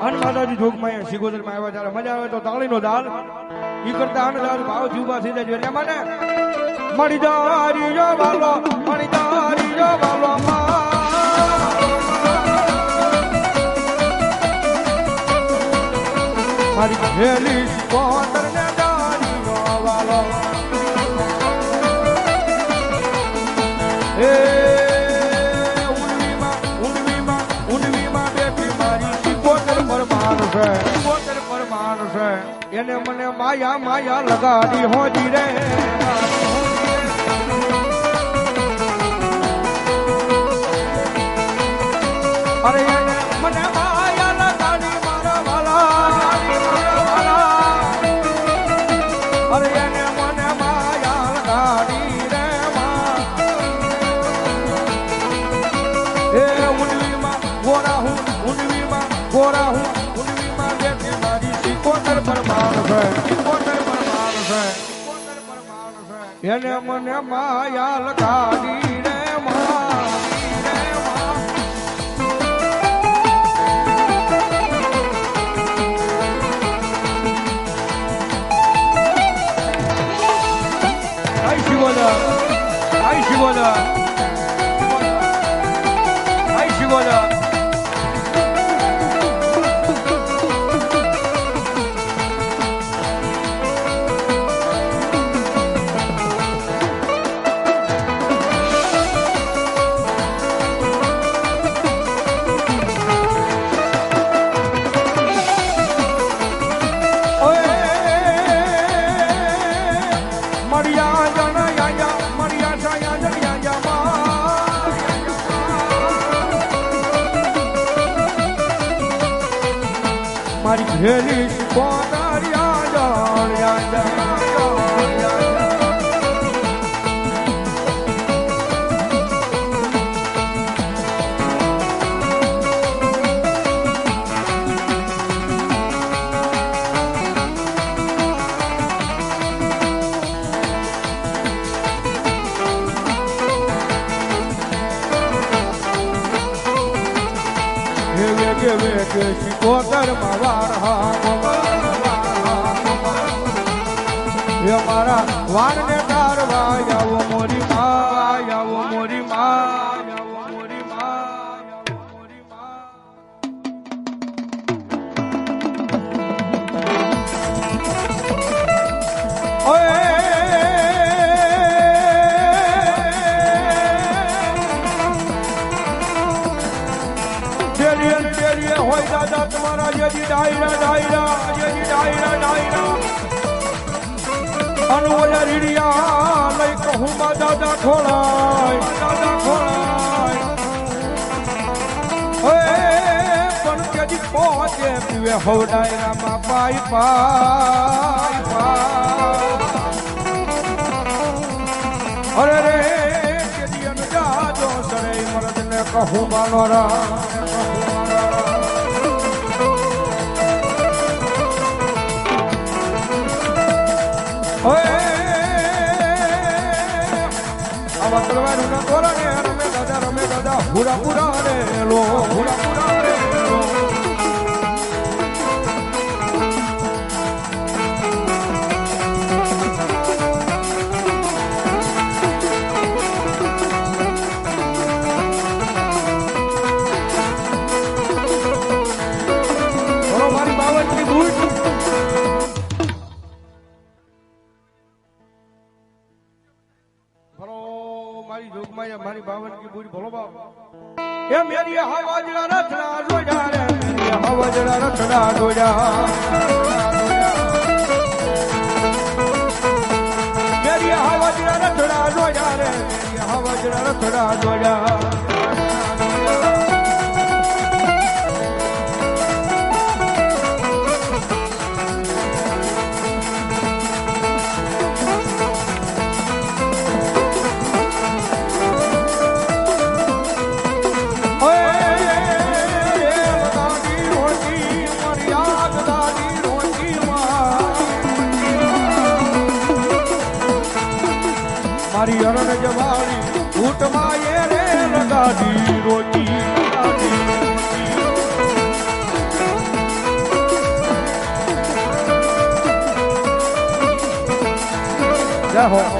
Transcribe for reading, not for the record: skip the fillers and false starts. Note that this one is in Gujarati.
અન માતાજી જોગમાં સિગોદરમાં આવ્યા ત્યારે મજા આવે તો તાળીનો દાલ ઈ કરતા આનંદ ભાવ જીવવા થઈ જાય એટલે મને મળી દારી જો વાલો મળી દારી જો વાલો મારી ઘેલી કોતર ને દારી જો વાલો એ ઉંડવીમાં બેઠી મારી સિકોતર પરમાન છે એને મને માયા લગાડી હોજી રે અરે એને મને માયા લગાડી મારા વાલા અરે એને મને માયા લગાડી રે એ ઉંડવીમાં ગોરા હું ઉંડવીમાં બેઠી મારી સિકોતર પરમાન છે એને મને માયા લગાડી રે Ai Shivoda મારી ઘેલી સિકોતર મારા વાણ ને તારવા આવો મોરી હોય દાદા તમારા જેજી ડાયરા અનોલા રીડિયા લઈ કહું માં દાદા ખોળાય પણ તેજી પહોંચે પીવે હવ ડાયરામાં પાઈ અરે રે તેજી અનજાજો સરે મરદ ને કહું માનોરા આવા તલવારું ના તોરા ને રમે દાદા હુરા રે લો મારી બાવનની બૂટ મારી બાવન की पूरी भोलो बाप ये मेरी हवाजड़ा रचना जोड़ा रे मेरी हवाजड़ा रचना जोड़ा मेरी हवाजड़ा रचना जोड़ा रे मेरी हवाजड़ा रचना जोड़ा મારી અરણ જવાળી ઊંટમાં એ રે લગાડી રોટી જય હો